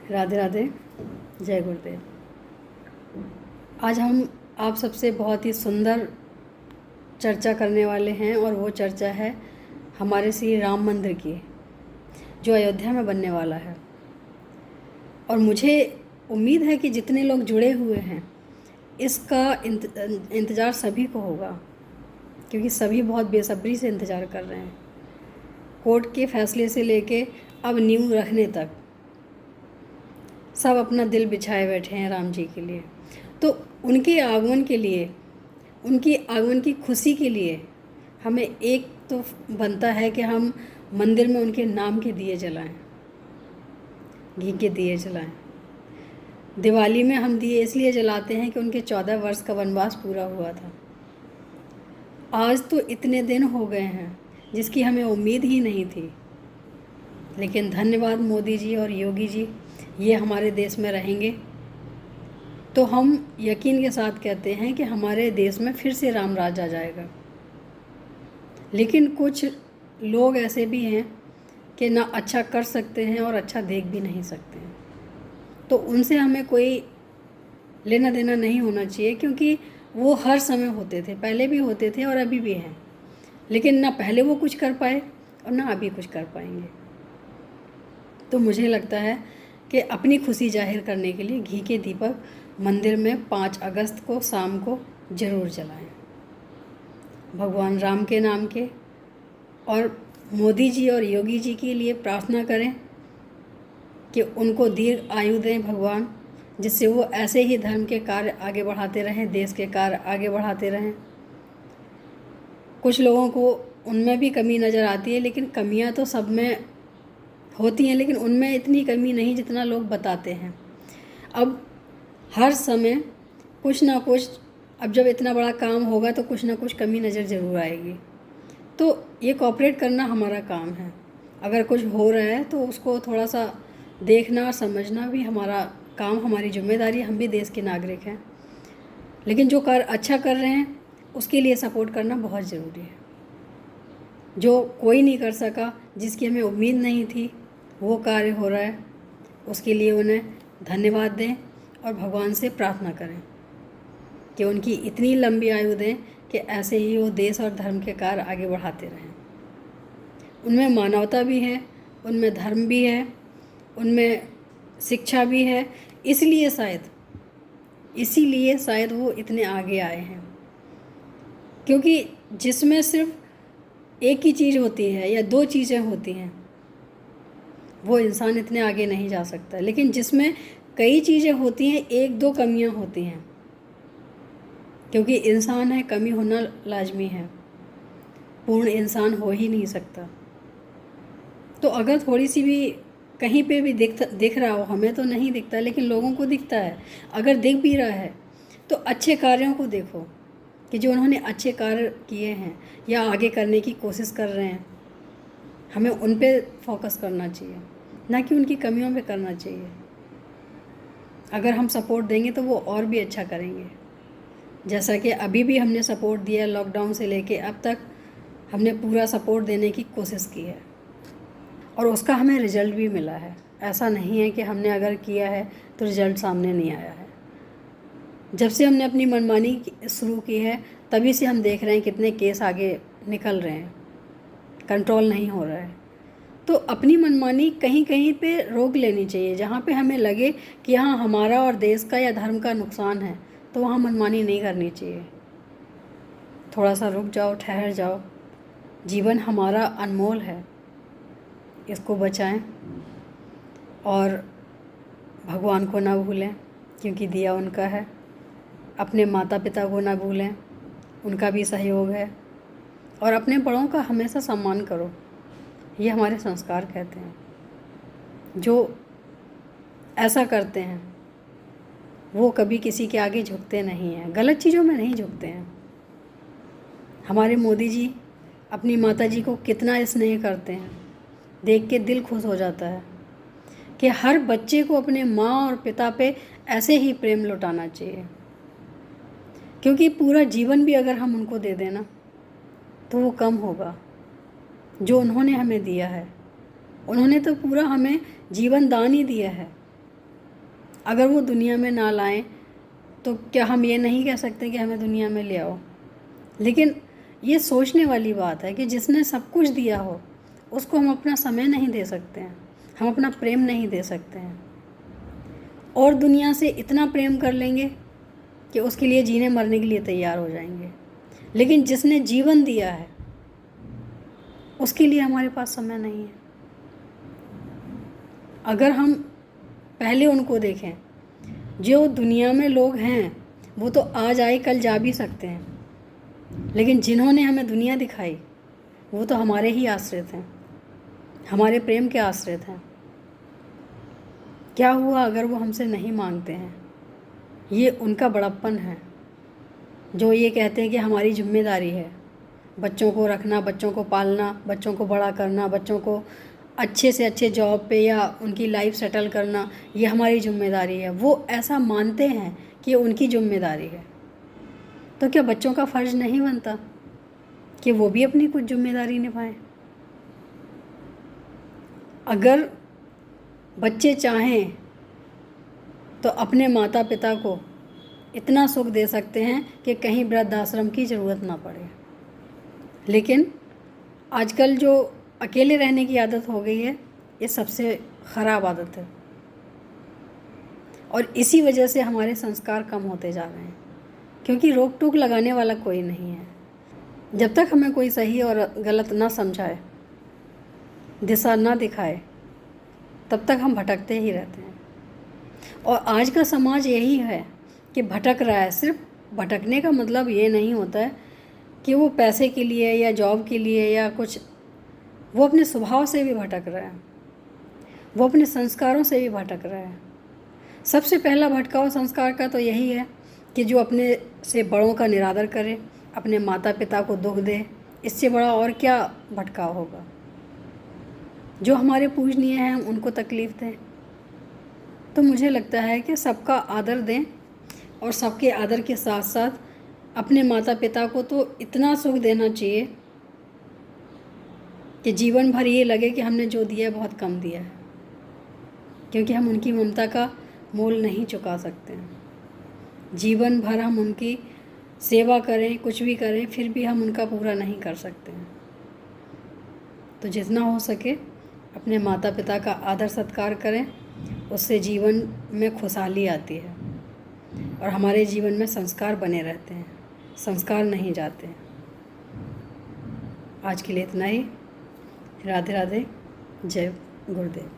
राधे राधे। जय गुरुदेव। आज हम आप सबसे बहुत ही सुंदर चर्चा करने वाले हैं और वो चर्चा है हमारे श्री राम मंदिर की, जो अयोध्या में बनने वाला है। और मुझे उम्मीद है कि जितने लोग जुड़े हुए हैं इसका इंतज़ार सभी को होगा, क्योंकि सभी बहुत बेसब्री से इंतज़ार कर रहे हैं। कोर्ट के फैसले से लेके अब नींव रखने तक सब अपना दिल बिछाए बैठे हैं राम जी के लिए। तो उनके आगमन के लिए, उनकी आगमन की खुशी के लिए हमें एक तो बनता है कि हम मंदिर में उनके नाम के दिए जलाएं, घी के दिए जलाएं। दिवाली में हम दिए इसलिए जलाते हैं कि उनके 14 वर्ष का वनवास पूरा हुआ था। आज तो इतने दिन हो गए हैं जिसकी हमें उम्मीद ही नहीं थी, लेकिन धन्यवाद मोदी जी और योगी जी, ये हमारे देश में रहेंगे तो हम यकीन के साथ कहते हैं कि हमारे देश में फिर से राम राज आ जाएगा। लेकिन कुछ लोग ऐसे भी हैं कि ना अच्छा कर सकते हैं और अच्छा देख भी नहीं सकते हैं, तो उनसे हमें कोई लेना देना नहीं होना चाहिए, क्योंकि वो हर समय होते थे, पहले भी होते थे और अभी भी हैं। लेकिन ना पहले वो कुछ कर पाए और ना अभी कुछ कर पाएंगे। तो मुझे लगता है कि अपनी खुशी जाहिर करने के लिए घी के दीपक मंदिर में 5 अगस्त को शाम को ज़रूर जलाएं, भगवान राम के नाम के। और मोदी जी और योगी जी के लिए प्रार्थना करें कि उनको दीर्घ आयु दें भगवान, जिससे वो ऐसे ही धर्म के कार्य आगे बढ़ाते रहें, देश के कार्य आगे बढ़ाते रहें। कुछ लोगों को उनमें भी कमी नज़र आती है, लेकिन कमियां तो सब में होती हैं, लेकिन उनमें इतनी कमी नहीं जितना लोग बताते हैं। अब हर समय कुछ ना कुछ, अब जब इतना बड़ा काम होगा तो कुछ ना कुछ कमी नज़र ज़रूर आएगी। तो ये कोऑपरेट करना हमारा काम है। अगर कुछ हो रहा है तो उसको थोड़ा सा देखना और समझना भी हमारा काम, हमारी जिम्मेदारी। हम भी देश के नागरिक हैं, लेकिन जो कार्य अच्छा कर रहे हैं उसके लिए सपोर्ट करना बहुत ज़रूरी है। जो कोई नहीं कर सका, जिसकी हमें उम्मीद नहीं थी, वो कार्य हो रहा है, उसके लिए उन्हें धन्यवाद दें और भगवान से प्रार्थना करें कि उनकी इतनी लंबी आयु दें कि ऐसे ही वो देश और धर्म के कार्य आगे बढ़ाते रहें। उनमें मानवता भी है, उनमें धर्म भी है, उनमें शिक्षा भी है, इसीलिए शायद वो इतने आगे आए हैं। क्योंकि जिसमें सिर्फ एक ही चीज़ होती है या 2 चीज़ें होती हैं, वो इंसान इतने आगे नहीं जा सकता। लेकिन जिसमें कई चीज़ें होती हैं, 1-2 कमियां होती हैं, क्योंकि इंसान है, कमी होना लाजमी है, पूर्ण इंसान हो ही नहीं सकता। तो अगर थोड़ी सी भी कहीं पे भी दिख रहा हो, हमें तो नहीं दिखता लेकिन लोगों को दिखता है, अगर दिख भी रहा है तो अच्छे कार्यों को देखो कि जो उन्होंने अच्छे कार्य किए हैं या आगे करने की कोशिश कर रहे हैं, हमें उन पे फोकस करना चाहिए, ना कि उनकी कमियों पे करना चाहिए। अगर हम सपोर्ट देंगे तो वो और भी अच्छा करेंगे। जैसा कि अभी भी हमने सपोर्ट दिया, लॉकडाउन से लेके अब तक हमने पूरा सपोर्ट देने की कोशिश की है और उसका हमें रिजल्ट भी मिला है। ऐसा नहीं है कि हमने अगर किया है तो रिजल्ट सामने नहीं आया है। जब से हमने अपनी मनमानी शुरू की है तभी से हम देख रहे हैं कितने केस आगे निकल रहे हैं, कंट्रोल नहीं हो रहा है। तो अपनी मनमानी कहीं कहीं पे रोक लेनी चाहिए। जहाँ पे हमें लगे कि हाँ हमारा और देश का या धर्म का नुकसान है, तो वहाँ मनमानी नहीं करनी चाहिए। थोड़ा सा रुक जाओ, ठहर जाओ। जीवन हमारा अनमोल है, इसको बचाएं और भगवान को ना भूलें, क्योंकि दिया उनका है। अपने माता पिता को ना भूलें, उनका भी सहयोग है। और अपने बड़ों का हमेशा सम्मान करो, ये हमारे संस्कार कहते हैं। जो ऐसा करते हैं वो कभी किसी के आगे झुकते नहीं हैं, गलत चीज़ों में नहीं झुकते हैं। हमारे मोदी जी अपनी माता जी को कितना स्नेह करते हैं, देख के दिल खुश हो जाता है कि हर बच्चे को अपने माँ और पिता पे ऐसे ही प्रेम लौटाना चाहिए। क्योंकि पूरा जीवन भी अगर हम उनको दे देना तो वो कम होगा। जो उन्होंने हमें दिया है, उन्होंने तो पूरा हमें जीवन दान ही दिया है। अगर वो दुनिया में ना लाएं तो क्या हम ये नहीं कह सकते कि हमें दुनिया में ले आओ? लेकिन ये सोचने वाली बात है कि जिसने सब कुछ दिया हो उसको हम अपना समय नहीं दे सकते हैं, हम अपना प्रेम नहीं दे सकते हैं, और दुनिया से इतना प्रेम कर लेंगे कि उसके लिए जीने मरने के लिए तैयार हो जाएंगे। लेकिन जिसने जीवन दिया है उसके लिए हमारे पास समय नहीं है। अगर हम पहले उनको देखें, जो दुनिया में लोग हैं वो तो आज आए कल जा भी सकते हैं, लेकिन जिन्होंने हमें दुनिया दिखाई वो तो हमारे ही आश्रित हैं, हमारे प्रेम के आश्रित हैं। क्या हुआ अगर वो हमसे नहीं मांगते हैं? ये उनका बड़प्पन है, जो ये कहते हैं कि हमारी जिम्मेदारी है बच्चों को रखना, बच्चों को पालना, बच्चों को बड़ा करना, बच्चों को अच्छे से अच्छे जॉब पे या उनकी लाइफ सेटल करना, ये हमारी जिम्मेदारी है। वो ऐसा मानते हैं कि ये उनकी जिम्मेदारी है। तो क्या बच्चों का फ़र्ज़ नहीं बनता कि वो भी अपनी कुछ जिम्मेदारी निभाएं? अगर बच्चे चाहें तो अपने माता पिता को इतना सुख दे सकते हैं कि कहीं वृद्धाश्रम की ज़रूरत ना पड़े। लेकिन आजकल जो अकेले रहने की आदत हो गई है, ये सबसे ख़राब आदत है, और इसी वजह से हमारे संस्कार कम होते जा रहे हैं, क्योंकि रोक टोक लगाने वाला कोई नहीं है। जब तक हमें कोई सही और गलत ना समझाए, दिशा ना दिखाए, तब तक हम भटकते ही रहते हैं। और आज का समाज यही है कि भटक रहा है। सिर्फ भटकने का मतलब ये नहीं होता है कि वो पैसे के लिए या जॉब के लिए या कुछ, वो अपने स्वभाव से भी भटक रहा है, वो अपने संस्कारों से भी भटक रहा है। सबसे पहला भटकाव संस्कार का तो यही है कि जो अपने से बड़ों का निरादर करे, अपने माता पिता को दुख दे, इससे बड़ा और क्या भटकाव होगा? जो हमारे पूजनीय हैं हम उनको तकलीफ़ दें। तो मुझे लगता है कि सबका आदर दें, और सबके आदर के साथ साथ अपने माता पिता को तो इतना सुख देना चाहिए कि जीवन भर ये लगे कि हमने जो दिया है बहुत कम दिया है, क्योंकि हम उनकी ममता का मोल नहीं चुका सकते हैं। जीवन भर हम उनकी सेवा करें, कुछ भी करें, फिर भी हम उनका पूरा नहीं कर सकते हैं। तो जितना हो सके अपने माता पिता का आदर सत्कार करें, उससे जीवन में खुशहाली आती है और हमारे जीवन में संस्कार बने रहते हैं, संस्कार नहीं जाते हैं। आज के लिए इतना ही। राधे राधे, जय गुरुदेव।